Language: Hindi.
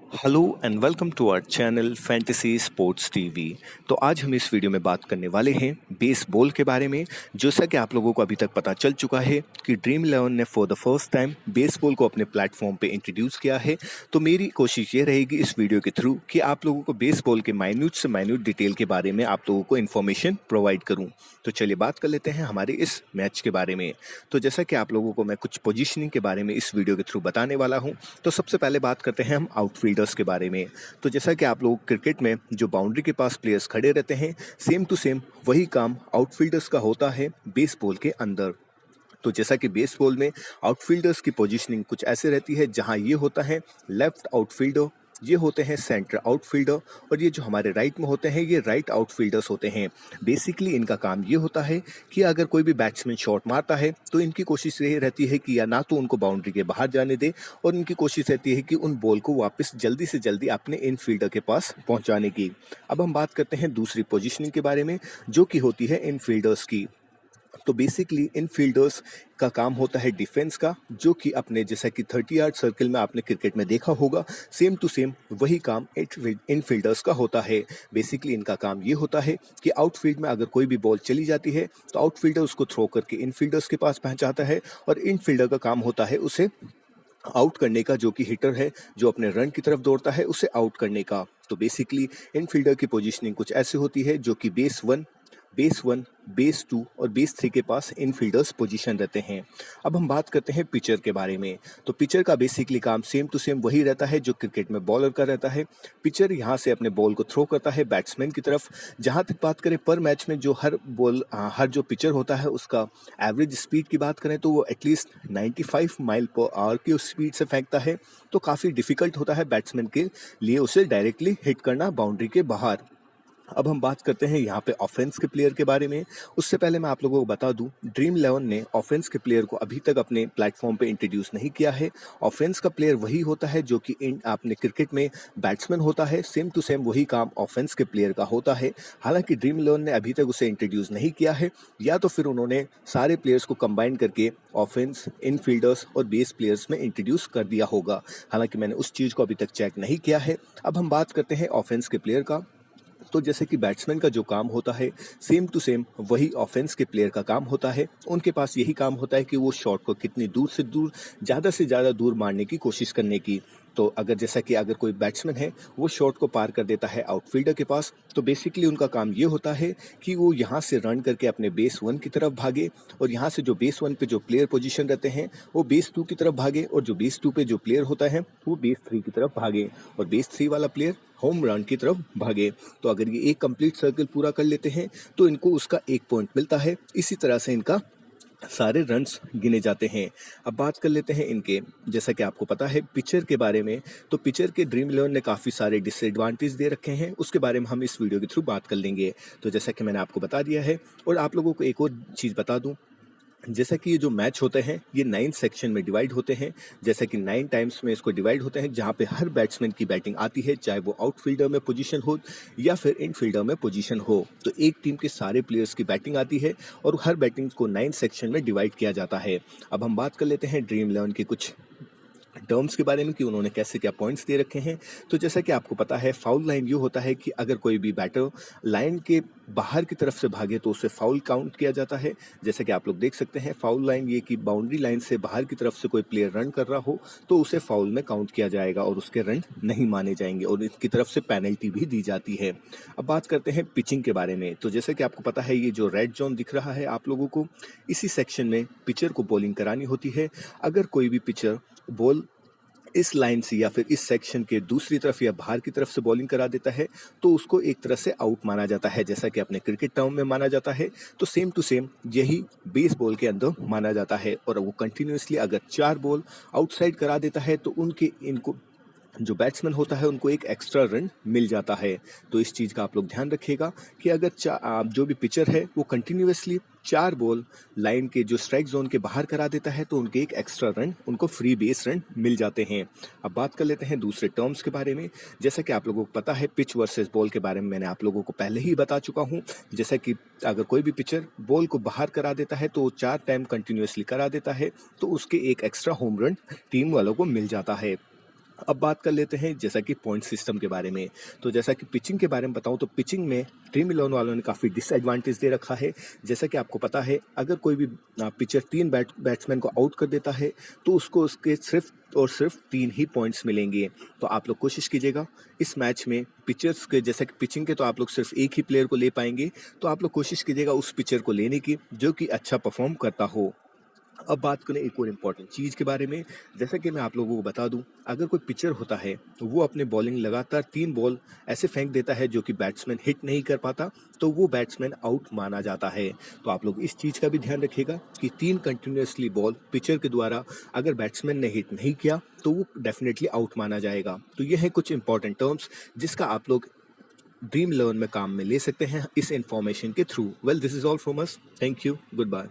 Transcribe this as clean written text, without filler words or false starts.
Hello and welcome to our channel fantasy sports TV. तो आज हम इस वीडियो में बात करने वाले हैं बेसबॉल के बारे में। जैसा कि आप लोगों को अभी तक पता चल चुका है कि ड्रीम इलेवन ने for the first time baseball को अपने प्लेटफॉर्म पे इंट्रोड्यूस किया है। तो मेरी कोशिश ये रहेगी इस वीडियो के थ्रू कि आप लोगों को बेसबॉल के माइन्यूट से माइन्यूट डिटेल के बारे में आप लोगों को इन्फॉर्मेशन प्रोवाइड करूँ। तो चलिए बात कर लेते हैं हमारे इस मैच के बारे में। तो जैसा कि आप लोगों को मैं कुछ पोजीशनिंग के बारे में इस वीडियो के थ्रू बताने वाला हूं, तो सबसे पहले बात करते हैं हम आउटफील्डर्स के बारे में। तो जैसा कि आप लोग क्रिकेट में जो बाउंड्री के पास प्लेयर्स खड़े रहते हैं, सेम टू सेम वही काम आउटफील्डर्स का होता है बेसबॉल के अंदर। तो जैसा कि बेसबॉल में आउटफील्डर्स की पोजीशनिंग कुछ ऐसे रहती है, जहां ये होता है लेफ्ट आउटफील्डर, ये होते हैं सेंटर आउटफील्डर, और ये जो हमारे राइट में होते हैं ये राइट आउटफील्डर्स होते हैं। बेसिकली इनका काम ये होता है कि अगर कोई भी बैट्समैन शॉट मारता है तो इनकी कोशिश ये रहती है कि या ना तो उनको बाउंड्री के बाहर जाने दे, और इनकी कोशिश रहती है कि उन बॉल को वापस जल्दी से जल्दी अपने इन फील्डर के पास पहुंचाने की। अब हम बात करते हैं दूसरी पोजीशनिंग के बारे में, जो कि होती है इन फील्डर्स की। तो बेसिकली इन फील्डर्स का काम होता है डिफेंस का, जो कि अपने जैसा कि 30 यार्ड सर्कल में आपने क्रिकेट में देखा होगा, सेम टू सेम वही काम इन फील्डर्स का होता है। बेसिकली इनका काम ये होता है कि आउटफील्ड में अगर कोई भी बॉल चली जाती है तो आउटफील्डर उसको थ्रो करके इन फील्डर्स के पास पहुंचाता है, और इन फील्डर का काम होता है उसे आउट करने का, जो कि हिटर है जो अपने रन की तरफ दौड़ता है उसे आउट करने का। तो बेसिकली इन फील्डर की पोजीशनिंग कुछ ऐसे होती है, जो कि बेस वन, बेस टू और बेस थ्री के पास इन फील्डर्स पोजीशन रहते हैं। अब हम बात करते हैं पिचर के बारे में। तो पिचर का बेसिकली काम सेम टू सेम वही रहता है जो क्रिकेट में बॉलर का रहता है। पिचर यहाँ से अपने बॉल को थ्रो करता है बैट्समैन की तरफ। जहाँ तक बात करें पर मैच में जो हर जो पिचर होता है उसका एवरेज स्पीड की बात करें तो वो एटलीस्ट 95 माइल पर आवर की स्पीड से फेंकता है। तो काफ़ी डिफिकल्ट होता है बैट्समैन के लिए उसे डायरेक्टली हिट करना बाउंड्री के बाहर। अब हम बात करते हैं यहाँ पे ऑफेंस के प्लेयर के बारे में। उससे पहले मैं आप लोगों को बता दूं, ड्रीम इलेवन ने ऑफेंस के प्लेयर को अभी तक अपने प्लेटफॉर्म पे इंट्रोड्यूस नहीं किया है। ऑफेंस का प्लेयर वही होता है जो कि आपने क्रिकेट में बैट्समैन होता है, सेम टू सेम वही काम ऑफेंस के प्लेयर का होता है। हालांकि ड्रीम इलेवन ने अभी तक उसे इंट्रोड्यूस नहीं किया है, या तो फिर उन्होंने सारे प्लेयर्स को कंबाइन करके ऑफेंस, इनफील्डर्स और बेस प्लेयर्स में इंट्रोड्यूस कर दिया होगा। हालांकि मैंने उस चीज़ को अभी तक चेक नहीं किया है। अब हम बात करते हैं ऑफेंस के प्लेयर का। तो जैसे कि बैट्समैन का जो काम होता है, सेम टू सेम वही ऑफेंस के प्लेयर का काम होता है। उनके पास यही काम होता है कि वो शॉट को कितनी दूर से दूर, ज़्यादा से ज़्यादा दूर मारने की कोशिश करने की। तो अगर कोई बैट्समैन है वो शॉट को पार कर देता है आउटफील्डर के पास, तो बेसिकली उनका काम ये होता है कि वो यहाँ से रन करके अपने बेस वन की तरफ भागे, और यहाँ से जो बेस वन पे जो प्लेयर पोजीशन रहते हैं वो बेस टू की तरफ भागे, और जो बेस टू पे जो प्लेयर होता है वो बेस थ्री की तरफ भागे, और बेस थ्री वाला प्लेयर होम रन की तरफ भागे। तो अगर ये एक कंप्लीट सर्कल पूरा कर लेते हैं तो इनको उसका 1 पॉइंट मिलता है। इसी तरह से इनका सारे रन्स गिने जाते हैं। अब बात कर लेते हैं इनके, जैसा कि आपको पता है पिचर के बारे में। तो पिचर के ड्रीम इलेवन ने काफ़ी सारे डिसएडवांटेज दे रखे हैं, उसके बारे में हम इस वीडियो के थ्रू बात कर लेंगे। तो जैसा कि मैंने आपको बता दिया है, और आप लोगों को एक और चीज़ बता दूं, जैसा कि ये जो मैच होते हैं ये 9 सेक्शन में डिवाइड होते हैं। जैसा कि 9 टाइम्स में इसको डिवाइड होते हैं, जहाँ पे हर बैट्समैन की बैटिंग आती है, चाहे वो आउटफील्डर में पोजीशन हो या फिर इनफील्डर में पोजीशन हो। तो एक टीम के सारे प्लेयर्स की बैटिंग आती है, और हर बैटिंग को 9 सेक्शन में डिवाइड किया जाता है। अब हम बात कर लेते हैं ड्रीम इलेवन के कुछ टर्म्स के बारे में कि उन्होंने कैसे क्या पॉइंट्स दे रखे हैं। तो जैसा कि आपको पता है, फाउल लाइन ये होता है कि अगर कोई भी बैटर लाइन के बाहर की तरफ से भागे तो उसे फाउल काउंट किया जाता है। जैसे कि आप लोग देख सकते हैं, फाउल लाइन ये कि बाउंड्री लाइन से बाहर की तरफ से कोई प्लेयर रन कर रहा हो तो उसे फाउल में काउंट किया जाएगा, और उसके रन नहीं माने जाएंगे, और इसकी तरफ से पेनल्टी भी दी जाती है। अब बात करते हैं पिचिंग के बारे में। तो जैसे कि आपको पता है, ये जो रेड जोन दिख रहा है आप लोगों को, इसी सेक्शन में पिचर को बॉलिंग करानी होती है। अगर कोई भी पिचर बॉल इस लाइन से या फिर इस सेक्शन के दूसरी तरफ या बाहर की तरफ से बॉलिंग करा देता है तो उसको एक तरह से आउट माना जाता है, जैसा कि अपने क्रिकेट टर्म में माना जाता है। तो सेम टू सेम यही बेसबॉल के अंदर माना जाता है, और वो कंटिन्यूसली अगर 4 बॉल आउटसाइड करा देता है तो उनके इनको जो बैट्समैन होता है उनको एक एक्स्ट्रा रन मिल जाता है। तो इस चीज़ का आप लोग ध्यान रखिएगा कि अगर जो भी पिचर है वो कंटिन्यूसली 4 बॉल लाइन के जो स्ट्राइक जोन के बाहर करा देता है तो उनके एक एक्स्ट्रा रन, उनको फ्री बेस रन मिल जाते हैं। अब बात कर लेते हैं दूसरे टर्म्स के बारे में। जैसा कि आप लोगों को पता है, पिच वर्सेस बॉल के बारे में मैंने आप लोगों को पहले ही बता चुका हूँ। जैसा कि अगर कोई भी पिचर बॉल को बाहर करा देता है तो वो 4 टाइम कंटिन्यूसली करा देता है, तो उसके एक एक्स्ट्रा होम रन टीम वालों को मिल जाता है। अब बात कर लेते हैं जैसा कि पॉइंट सिस्टम के बारे में। तो जैसा कि पिचिंग के बारे में बताऊं तो पिचिंग में ड्रीम इलेवन वालों ने काफ़ी डिसएडवांटेज दे रखा है। जैसा कि आपको पता है, अगर कोई भी पिचर तीन बैट्समैन को आउट कर देता है तो उसको उसके सिर्फ और सिर्फ 3 ही पॉइंट्स मिलेंगे। तो आप लोग कोशिश कीजिएगा इस मैच में पिचर्स के, जैसा कि पिचिंग के तो आप लोग सिर्फ एक ही प्लेयर को ले पाएंगे, तो आप लोग कोशिश कीजिएगा उस पिचर को लेने की जो कि अच्छा परफॉर्म करता हो। अब बात करें एक और इम्पॉर्टेंट चीज़ के बारे में। जैसा कि मैं आप लोगों को बता दूं, अगर कोई पिचर होता है तो वो अपने बॉलिंग लगातार 3 बॉल ऐसे फेंक देता है जो कि बैट्समैन हिट नहीं कर पाता, तो वो बैट्समैन आउट माना जाता है। तो आप लोग इस चीज़ का भी ध्यान रखिएगा कि 3 कंटिन्यूसली बॉल पिचर के द्वारा अगर बैट्समैन ने हिट नहीं किया तो वो डेफिनेटली आउट माना जाएगा। तो ये है कुछ इंपॉर्टेंट टर्म्स जिसका आप लोग ड्रीम इलेवन में काम में ले सकते हैं इस इंफॉर्मेशन के थ्रू। Well, this is all from us. Thank you, good bye.